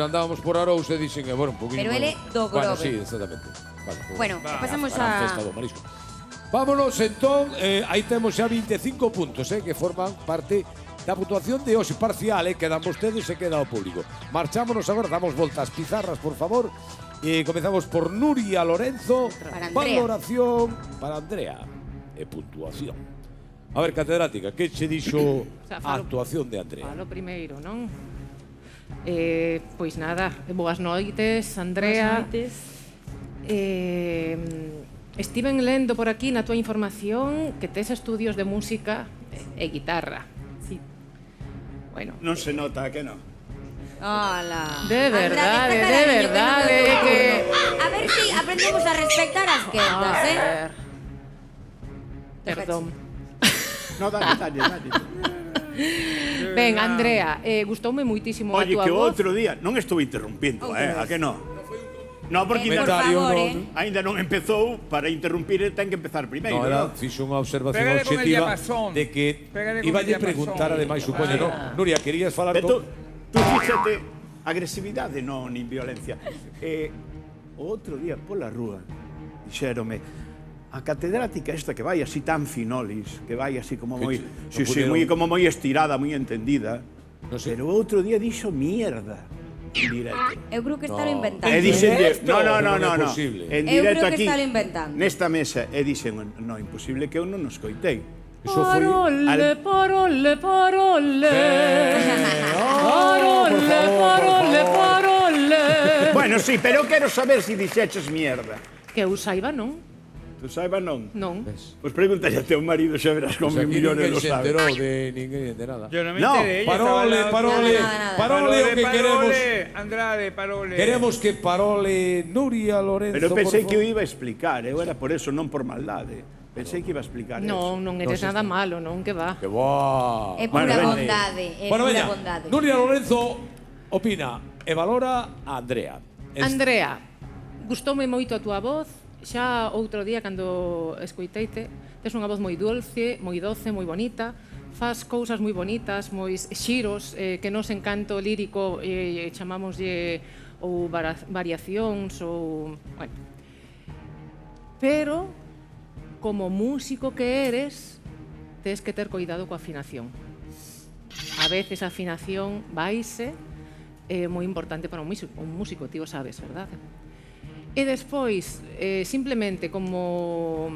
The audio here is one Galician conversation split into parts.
Andábamos por Arousa e dixen, bueno, un poquinho... Pero ele do Bueno, Grove. sí, exactamente. Vale, pues, Bueno, pasamos a a... festa do marisco. Vámonos, entón, aí temos xa 25 puntos, que forman parte da puntuación de hoxe parcial, quedan vostedes e queda o público. Marchámonos agora, damos voltas pizarras, por favor. Comezamos por Nuria Lorenzo. Para Andrea. Valoración para Andrea. E puntuación. A ver, catedrática, que che dixo a actuación de Andrea? Falo primeiro, non? Pois nada, boas noites, Andrea. Boas noites. Estiven lendo por aquí na túa información que tes estudios de música e guitarra. Sí. Bueno, Non se nota, que non? Hola. de verdade, que... A ver si aprendemos a respetar as quedas, A ver. Perdón. No, dale. Ben, Andrea, gustoume moitísimo a Oye, túa que o voz. outro día non estou interrompindo, a que non? No, porque Por Comentario, favor, non. ainda non empezou, para interrumpir ten que empezar primeiro. No, era, Non? fixo unha observación Pégale con el obxectiva diapasón. de que Pégale con iba el a preguntar diapasón. ademais, supoño, ¿no? Nuria, querías falar Pero con... tú fíxate, agresividade non, nin violencia. O outro día pola rúa dixérome a catedrática esta que vai así tan finolis, que vai así como moi, Que non moi puderon- como moi estirada, moi entendida. Non sei. Pero o outro día dixo mierda en directo. Eu creo que está No. inventando. E dixenlle, no, Non é no. posible. En Eu directo creo que aquí, está inventando. nesta mesa, e dixen, no, imposible que eu non nos coitei. Eso foi... Parole. Parole. Bueno, sí, pero eu quero saber se dixeches mierda. Que eu saiba, non? Tu saiba non? Non. Pois pregúntalle a teu marido, xa verás como Pues aquí millónes ninguén lo se sabe. enterou de ninguén de nada. Yo no me No, enteré. ella estaba Parole, al lado. parole, Nada. parole, o que queremos... Andrade, parole. Queremos que parole Nuria Lorenzo, Pero pensei por que o favor. iba a explicar, eu era por eso, non por maldade. Pensei que iba a explicar Non, non eres nada malo, non, que va. Que boa. É pura Bueno, bondade, é Bueno, pura veña, bondade. Nuria Lorenzo opina e valora a Andrea. Andrea, gustoume moito a túa voz. Xa outro día, cando escoiteite, tes unha voz moi dulce, moi doce, moi bonita. Fas cousas moi bonitas, moi xiros, que nos encanto lírico chamámoslle ou variacións ou... Bueno. Pero, como músico que eres, tes que ter cuidado coa afinación. A veces a afinación vaise, é moi importante para un músico, ti o sabes, verdade? E despois, simplemente como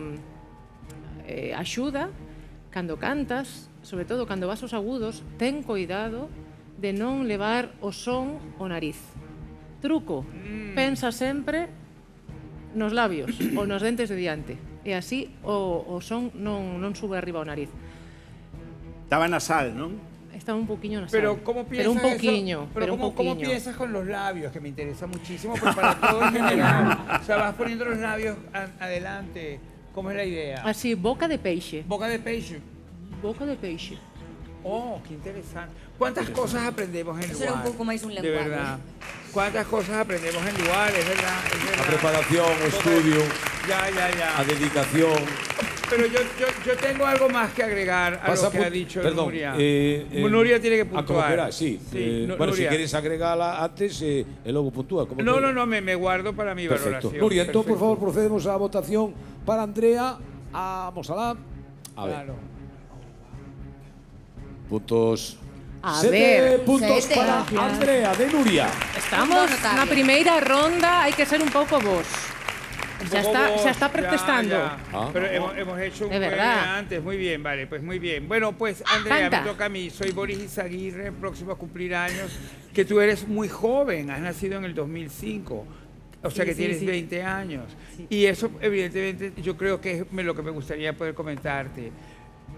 axuda, cando cantas, sobre todo cando vas aos agudos, ten cuidado de non levar o son ao nariz. Truco, pensa sempre nos labios ou nos dentes de diante. E así o son non sube arriba ao nariz. Estaba nasal, non? Está un poquinho nasal. Pero ¿cómo piensas Pero un poquinho, eso? Pero un ¿cómo poquinho. piensas con los labios? Que me interesa muchísimo, pero para todo en general. O sea, vas poniendo los labios adelante. ¿Cómo es la idea? Así, boca de peixe. Boca de peixe. Boca de peixe. Oh, qué interesante. ¿Cuántas cosas aprendemos en Eso era un lugar? pouco máis un De lenguaje. verdad. ¿Cuántas cosas aprendemos en lugar? Es verdad, es verdad. A preparación, o estudio, Ya. a dedicación. Pero yo tengo algo más que agregar a lo que ha dicho Perdón, Nuria. Nuria tiene que como puntuar. queráis, sí. Bueno, si Nuria. quieres agregala antes e logo puntúa. Como No, queráis. me guardo para mi Perfecto. valoración. Nuria, entón, por Perfecto. favor, procedemos á votación para Andrea. Vamos alá. A ver, Claro. puntos... A 7 ver, puntos 7. para Andrea, de Nuria. Estamos notable. na primeira ronda, hai que ser un pouco vos. Xa está Ya, protestando. ya. Ah. Pero hemos hecho un De verdad. antes, muy bien, vale, pues muy bien. Bueno, pues Andrea, Canta. me toca a mí. Soy Boris Izaguirre, próximo a cumplir años. Que tú eres muy joven, has nacido en el 2005. O sea Sí, que sí, tienes sí. 20 años. Y eso, evidentemente, yo creo que es lo que me gustaría poder comentarte.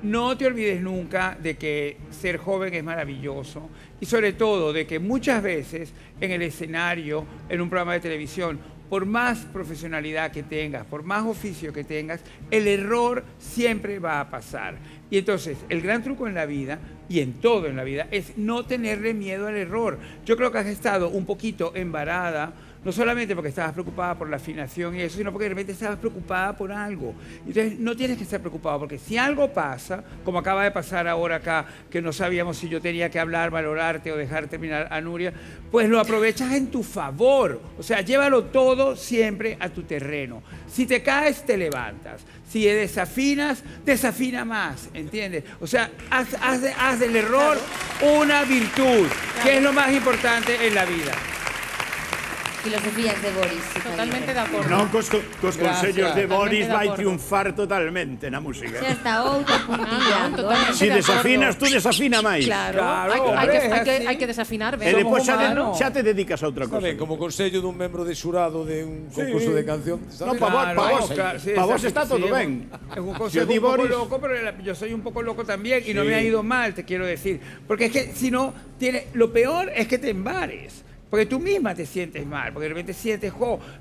No te olvides nunca de que ser joven es maravilloso y sobre todo de que muchas veces en el escenario, en un programa de televisión, por más profesionalidad que tengas, por más oficio que tengas, el error siempre va a pasar. Y entonces, el gran truco en la vida, y en todo en la vida, es no tenerle miedo al error. Yo creo que has estado un poquito embarada No solamente porque estabas preocupada por la afinación y eso, sino porque de repente estabas preocupada por algo. Entonces, no tienes que estar preocupado, porque si algo pasa, como acaba de pasar ahora acá, que no sabíamos si yo tenía que hablar, valorarte o dejar terminar a Nuria, pues lo aprovechas en tu favor. O sea, llévalo todo siempre a tu terreno. Si te caes, te levantas. Si desafinas, desafina más, ¿entiendes? O sea, haz del error una virtud, que es lo más importante en la vida. Filosofías de Boris. Totalmente de acordo. Non cos consellos de Boris Totalmente de vai acordo. triunfar totalmente na música. Xa está outra puntillando. totalmente. Si de desafinas, acordo. tú desafina máis. Claro, Claro, hai hombre, que- é así. hai que desafinar E ben. depois humanos. xa te dedicas a outra Está cosa. ben, como consello dun membro de xurado de un concurso de canción. No, pa vos está todo ben. Es un Yo consejo di un poco Boris. loco, pero yo soy un poco loco también y no Sí. me ha ido mal, te quiero decir. Porque es que si no, lo peor es que te embares. Porque tú misma te sientes mal, porque de repente sientes,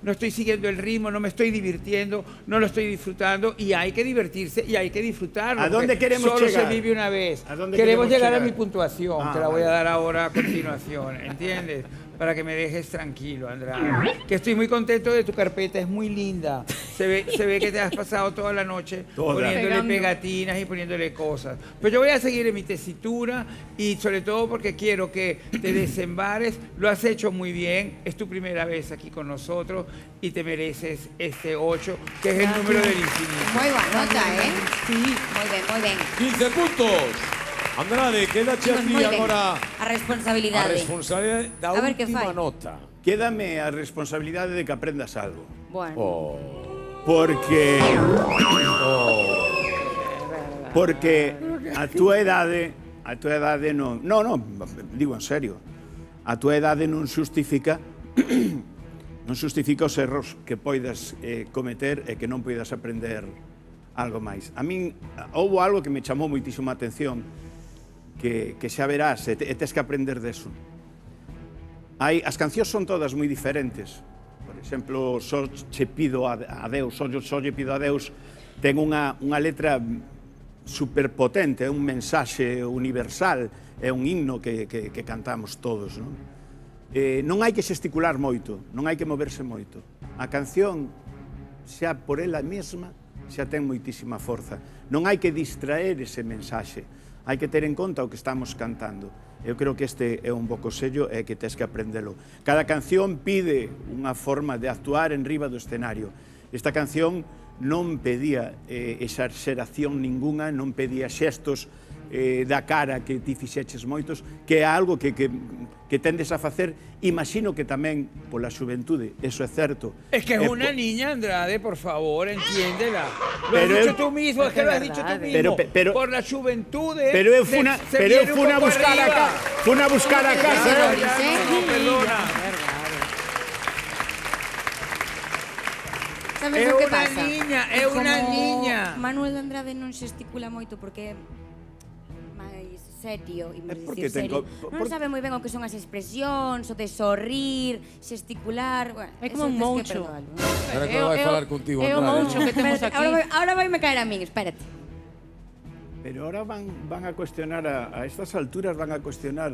no estoy siguiendo el ritmo, no me estoy divirtiendo, no lo estoy disfrutando, y hay que divertirse y hay que disfrutarlo. ¿A dónde porque queremos solo llegar? se vive una vez. ¿A dónde Queremos queremos llegar a llegar? mi puntuación, Ah, te la voy a vale. dar ahora a continuación, ¿entiendes? Para que me dejes tranquilo, Andrade. Que estoy muy contento de tu carpeta, es muy linda. Se ve que te has pasado toda la noche Toda. poniéndole Pegando. pegatinas y poniéndole cosas. Pero yo voy a seguir en mi tesitura y sobre todo porque quiero que te desembares. Lo has hecho muy bien, es tu primera vez aquí con nosotros y te mereces este 8, que es el número del infinito. Moi boa nota, eh? Sí. Moi ben, moi ben. 15 puntos. Andrade, quédache a ti Moi ben. agora A a responsabilidade. responsabilidade da A ver que última fai. nota. Quédame a responsabilidade de que aprendas algo. Bueno. Porque a túa idade non, digo en serio. A túa idade non xustifica os erros que poidas cometer e que non poidas aprender algo máis. A min houbo algo que me chamou moitísimo a atención que xa verás e tes que aprender deso. As cancións son todas moi diferentes. Por exemplo, Só che pido a Deus, Só lle pido a Deus, ten unha letra superpotente, é un mensaxe universal, é un himno que cantamos todos, non? Non hai que xesticular moito, non hai que moverse moito. A canción, xa por ela mesma, xa ten moitísima forza. Non hai que distraer ese mensaxe, hai que ter en conta o que estamos cantando. Eu creo que este é un bo consello e que tes que aprendelo. Cada canción pide unha forma de actuar en riba do escenario. Esta canción non pedía exaxeración ninguna, non pedía xestos da cara que ti fixeches moitos, que é algo que tendes a facer, imagino que tamén pola xuventude, eso é certo. Es que es una niña, Andrade, por favor, entiéndela. Lo Pero has dicho eu- tú mismo, es que lo has dicho tú mismo. Pero- por la juventud, Pero eu funa a buscar a casa. No, perdona. Sabes É o que unha pasa? niña, é Como unha niña. Manuel de Andrade non xesticula moito porque é máis serio, É imos porque dicir serio. ten Non sabe moi ben o que son as expresións, o de sorrir, xesticular, bueno, É como eso un tes que moucho. perdoalo. Espera que vai falar contigo, É o Andrade. moucho que temos Espérate, aquí. ahora vai me caer a min, espérate. Pero ahora van a cuestionar, a estas alturas van a cuestionar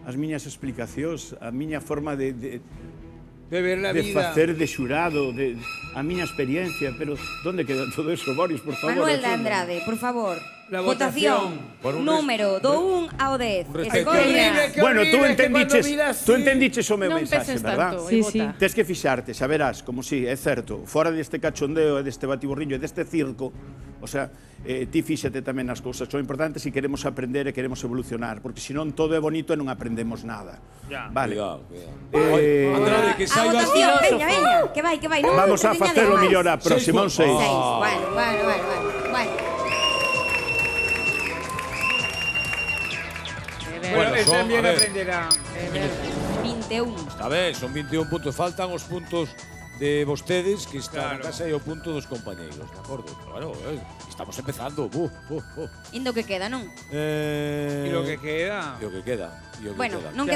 as miñas explicacións, a miña forma de De ver la vida. facer de xurado, a miña experiencia, pero onde queda todo eso, Boris, por favor? Manuel de axuda. Andrade, por favor. La Votación. Por un Número do 1 ao 10. respeto. Escolla. Qué Bueno, tú horrible que cuando entendiches, mira tú así- entendiches o meu Non mensaxe, penses verdad? tanto, Sí, e sí. vota. Tes que fixarte, xa verás, como si, é certo, fora deste cachondeo e deste batiborrillo e deste circo, o sea, ti fíxate tamén as cousas son importantes se queremos aprender e queremos evolucionar, porque senón todo é bonito e non aprendemos nada. Ya. Vale. Cuidado, cuidado. Andrade, que A saibas... votación, veña, veña, que vai, non Vamos a teñades facelo máis. mellor a próxima, un 6. 6. Bueno. Bueno, él son, también a ver. aprenderá. 21. A ver, son 21 puntos. Faltan os puntos de vostedes que están Claro. na casa e o punto dos compañeiros, de acordo? Claro, estamos empezando. Indo que queda, non? Y lo que queda. E o que queda. Bueno, queda. non queda